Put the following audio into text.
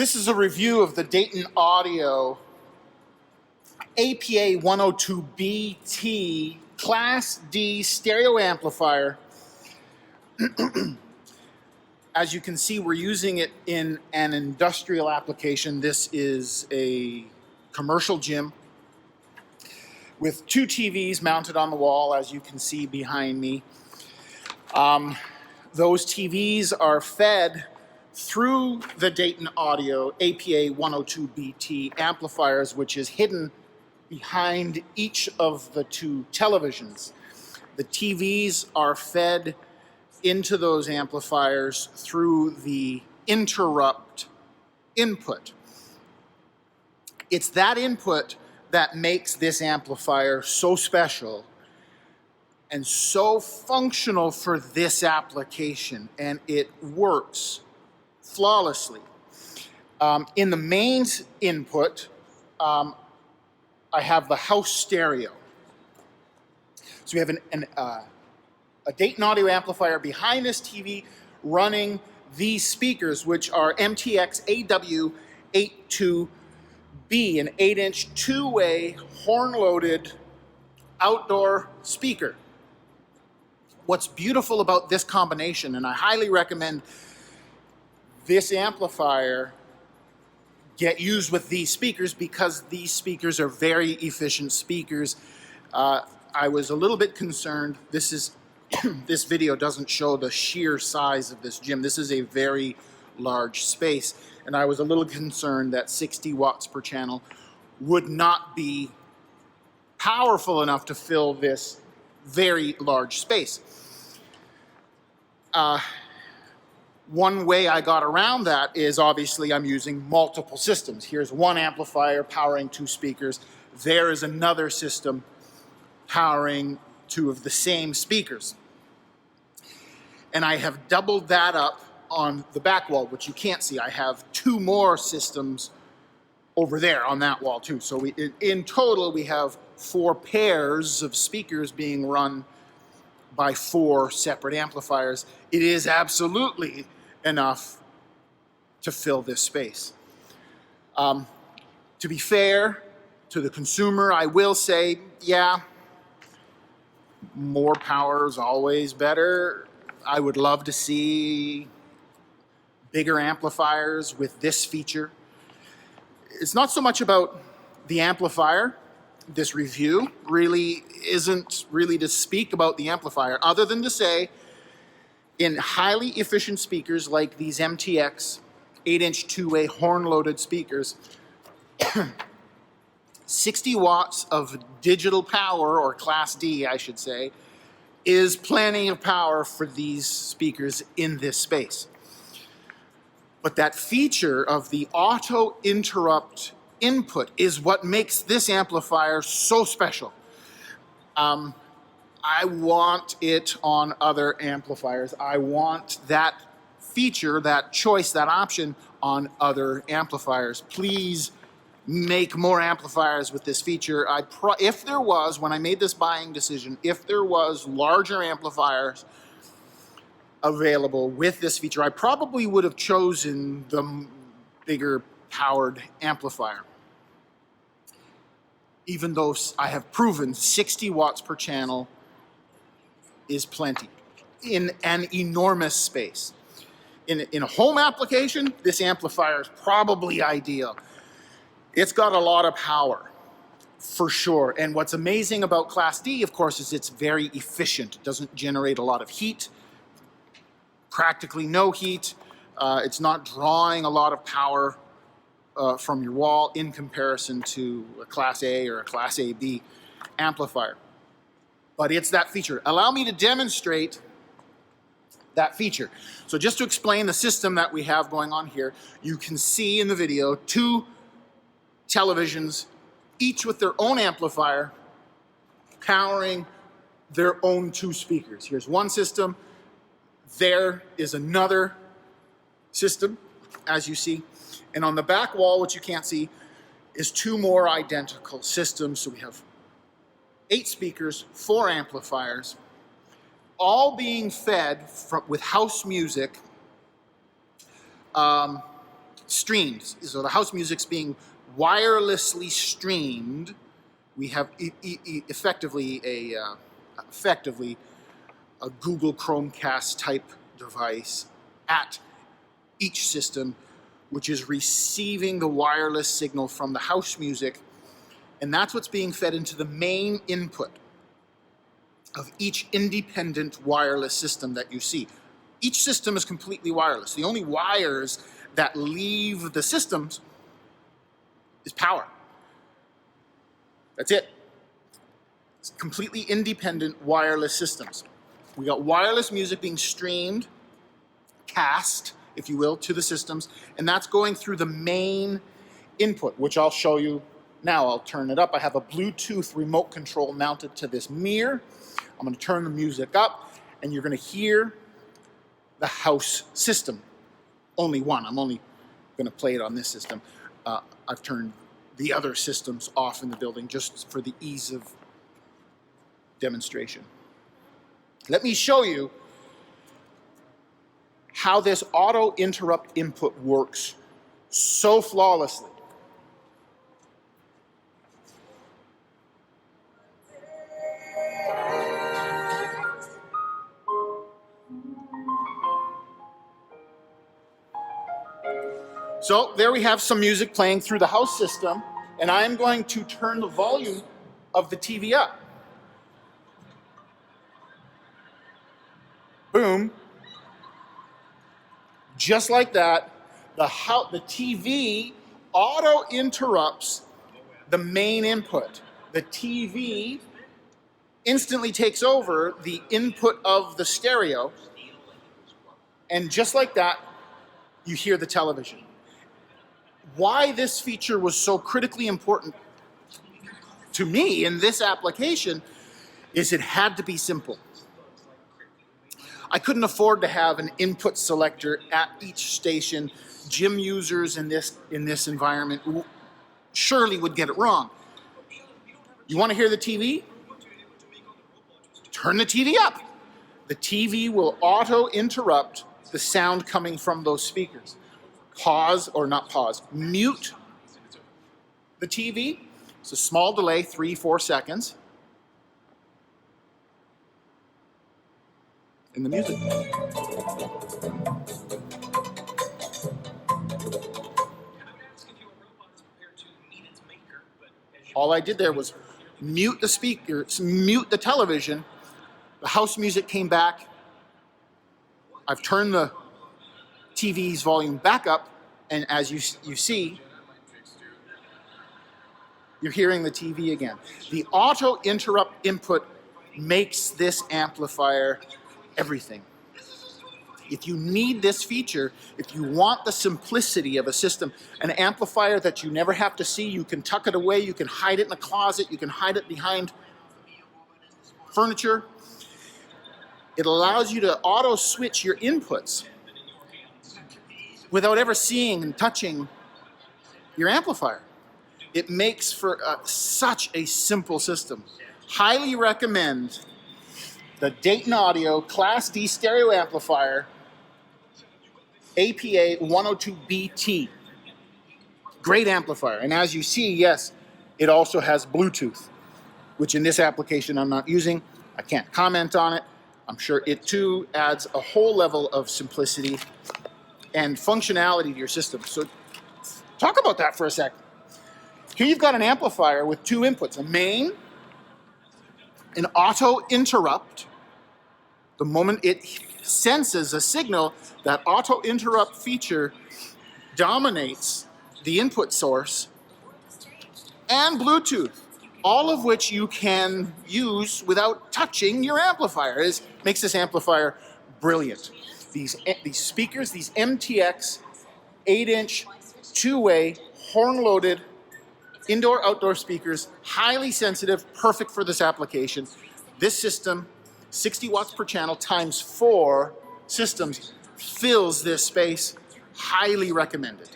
This is a review of the Dayton Audio APA102BT Class D stereo amplifier. As you can see, we're using it in an industrial application. This is a commercial gym with two TVs mounted on the wall, as you can see behind me. Those TVs are fed through the Dayton Audio APA102BT amplifiers, which is hidden behind each of the two televisions. The TVs are fed into those amplifiers through the interrupt input. It's that input that makes this amplifier so special and so functional for this application, and it works flawlessly. In the mains input, I have the house stereo. So we have a Dayton Audio amplifier behind this TV running these speakers, which are MTX AW82B, an 8-inch two-way horn-loaded outdoor speaker. What's beautiful about this combination, and I highly recommend this amplifier get used with these speakers, because these speakers are very efficient speakers. I was a little bit concerned. This video doesn't show the sheer size of this gym. This is a very large space, and I was a little concerned that 60 watts per channel would not be powerful enough to fill this very large space. One way I got around that is, obviously, I'm using multiple systems. Here's one amplifier powering two speakers. There is another system powering two of the same speakers. And I have doubled that up on the back wall, which you can't see. I have two more systems over there on that wall too. So in total, we have 4 pairs of speakers being run by 4 separate amplifiers. It is absolutely enough to fill this space. To be fair to the consumer, I will say, yeah, more power is always better. I would love to see bigger amplifiers with this feature. It's not so much about the amplifier. This review really isn't really to speak about the amplifier, other than to say, in highly efficient speakers like these MTX 8-inch two-way horn-loaded speakers, 60 watts of digital power, or Class D, I should say, is plenty of power for these speakers in this space. But that feature of the auto interrupt input is what makes this amplifier so special. I want it on other amplifiers. I want that feature, that choice, that option on other amplifiers. Please make more amplifiers with this feature. If there was, when I made this buying decision, if there was larger amplifiers available with this feature, I probably would have chosen the bigger powered amplifier. Even though I have proven 60 watts per channel is plenty in an enormous space. In a home application, this amplifier is probably ideal. It's got a lot of power, for sure. And what's amazing about Class D, of course, is it's very efficient. It doesn't generate a lot of heat, practically no heat. It's not drawing a lot of power from your wall in comparison to a Class A or a Class AB amplifier. But it's that feature. Allow me to demonstrate that feature. So just to explain the system that we have going on here, you can see in the video 2 televisions, each with their own amplifier, powering their own 2 speakers. Here's one system. There is another system, as you see. And on the back wall, which you can't see, is 2 more identical systems. So we have 8 speakers, 4 amplifiers, all being fed with house music streamed. So the house music's being wirelessly streamed. We have effectively a Google Chromecast type device at each system, which is receiving the wireless signal from the house music, and that's what's being fed into the main input of each independent wireless system that you see. Each system is completely wireless. The only wires that leave the systems is power. That's it. It's completely independent wireless systems. We got wireless music being streamed, cast, if you will, to the systems, and that's going through the main input, which I'll show you now. I'll turn it up. I have a Bluetooth remote control mounted to this mirror. I'm going to turn the music up, and you're going to hear the house system. Only one. I'm only going to play it on this system. I've turned the other systems off in the building just for the ease of demonstration. Let me show you how this auto interrupt input works so flawlessly. So there we have some music playing through the house system, and I'm going to turn the volume of the TV up. Boom. Just like that, the TV auto interrupts the main input. The TV instantly takes over the input of the stereo, and just like that, you hear the television. Why this feature was so critically important to me in this application is it had to be simple. I couldn't afford to have an input selector at each station. Gym users in this environment surely would get it wrong. You want to hear the TV? Turn the TV up. The TV will auto interrupt the sound coming from those speakers. Pause, or not pause, mute the TV. It's a small delay, 3-4 seconds. And the music. All I did there was mute the speakers, mute the television. The house music came back. I've turned the TV's volume back up, and as you see, you're hearing the TV again. The auto interrupt input makes this amplifier everything. If you need this feature, if you want the simplicity of a system, an amplifier that you never have to see, you can tuck it away, you can hide it in a closet, you can hide it behind furniture. It allows you to auto switch your inputs without ever seeing and touching your amplifier. It makes for such a simple system. Highly recommend the Dayton Audio Class D stereo amplifier, APA102BT. Great amplifier. And as you see, yes, it also has Bluetooth, which in this application I'm not using. I can't comment on it. I'm sure it too adds a whole level of simplicity and functionality to your system. So talk about that for a second. Here you've got an amplifier with two inputs, a main, an auto interrupt. The moment it senses a signal, that auto interrupt feature dominates the input source, and Bluetooth, all of which you can use without touching your amplifier. It makes this amplifier brilliant. These speakers, these MTX 8-inch, two-way, horn-loaded, indoor-outdoor speakers, highly sensitive, perfect for this application. This system, 60 watts per channel times 4 systems, fills this space. Highly recommended.